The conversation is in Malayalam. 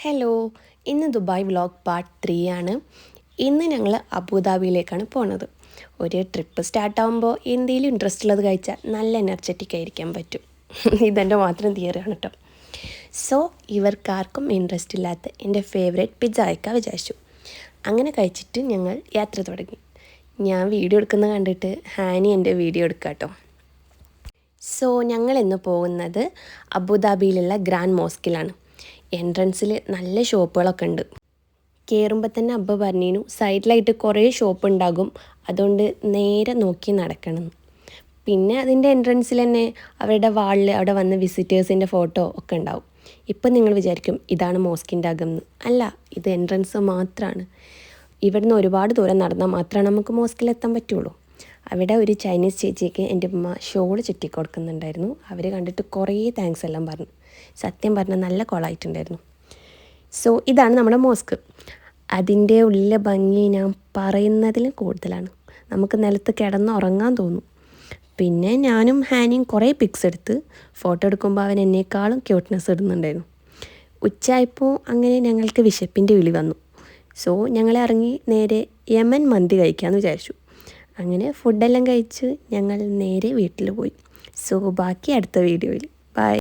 ഹലോ, ഇന്ന് ദുബായ് വ്ലോഗ് പാർട്ട് 3 ആണ്. ഇന്ന് ഞങ്ങൾ അബുദാബിയിലേക്കാണ് പോണത്. ഒരു ട്രിപ്പ് സ്റ്റാർട്ടാകുമ്പോൾ എന്തെങ്കിലും ഇൻട്രസ്റ്റ് ഉള്ളത് കഴിച്ചാൽ നല്ല എനർജറ്റിക് ആയിരിക്കാൻ പറ്റും. ഇതെൻ്റെ മാത്രം തിയറിയാണ് കേട്ടോ. സോ ഇവർക്കാർക്കും ഇൻട്രസ്റ്റ് ഇല്ലാത്ത എൻ്റെ ഫേവറേറ്റ് പിസ്സ കഴിക്കാൻ വിചാരിച്ചു. അങ്ങനെ കഴിച്ചിട്ട് ഞങ്ങൾ യാത്ര തുടങ്ങി. ഞാൻ വീഡിയോ എടുക്കുന്നത് കണ്ടിട്ട് ഹാനി എൻ്റെ വീഡിയോ എടുക്കാം കേട്ടോ. സോ ഞങ്ങൾ ഇന്ന് പോകുന്നത് അബുദാബിയിലുള്ള ഗ്രാൻഡ് മോസ്കിലാണ്. എൻട്രൻസിൽ നല്ല ഷോപ്പുകളൊക്കെ ഉണ്ട്. കയറുമ്പോൾ തന്നെ അബ്ബ പറഞ്ഞു സൈഡിലായിട്ട് കുറേ ഷോപ്പ് ഉണ്ടാകും, അതുകൊണ്ട് നേരെ നോക്കി നടക്കണം. പിന്നെ അതിൻ്റെ എൻട്രൻസിൽ തന്നെ അവരുടെ വാളിൽ അവിടെ വന്ന് വിസിറ്റേഴ്സിൻ്റെ ഫോട്ടോ ഒക്കെ ഉണ്ടാവും. ഇപ്പം നിങ്ങൾ വിചാരിക്കും ഇതാണ് മോസ്കിൻ്റെ അകമെന്ന്. അല്ല, ഇത് എൻട്രൻസ് മാത്രമാണ്. ഇവിടുന്ന് ഒരുപാട് ദൂരം നടന്നാൽ മാത്രമാണ് നമുക്ക് മോസ്കിലെത്താൻ പറ്റുള്ളൂ. അവിടെ ഒരു ചൈനീസ് ചേച്ചിക്ക് എൻ്റെ ഉമ്മ ഷോള് ചുറ്റി കൊടുക്കുന്നുണ്ടായിരുന്നു. അവർ കണ്ടിട്ട് കുറേ താങ്ക്സ് എല്ലാം പറഞ്ഞു. സത്യം പറഞ്ഞാൽ നല്ല കോളായിട്ടുണ്ടായിരുന്നു. സോ ഇതാണ് നമ്മുടെ മോസ്ക്. അതിൻ്റെ ഉള്ളിലെ ഭംഗി ഞാൻ പറയുന്നതിലും കൂടുതലാണ്. നമുക്ക് നിലത്ത് കിടന്നുറങ്ങാൻ തോന്നും. പിന്നെ ഞാനും ഹാനിയും കുറേ പിക്സ് എടുത്ത് ഫോട്ടോ എടുക്കുമ്പോൾ അവൻ എന്നേക്കാളും ക്യൂട്ട്നെസ് ഇടുന്നുണ്ടായിരുന്നു. ഉച്ചയായപ്പോൾ അങ്ങനെ ഞങ്ങൾക്ക് വിശപ്പിൻ്റെ വിളി വന്നു. സോ ഞങ്ങൾ ഇറങ്ങി നേരെ യമൻ മന്തി കഴിക്കാമെന്ന് വിചാരിച്ചു. അങ്ങനെ ഫുഡെല്ലാം കഴിച്ച് ഞങ്ങൾ നേരെ വീട്ടിൽ പോയി. സോ ബാക്കി അടുത്ത വീഡിയോയിൽ. ബൈ.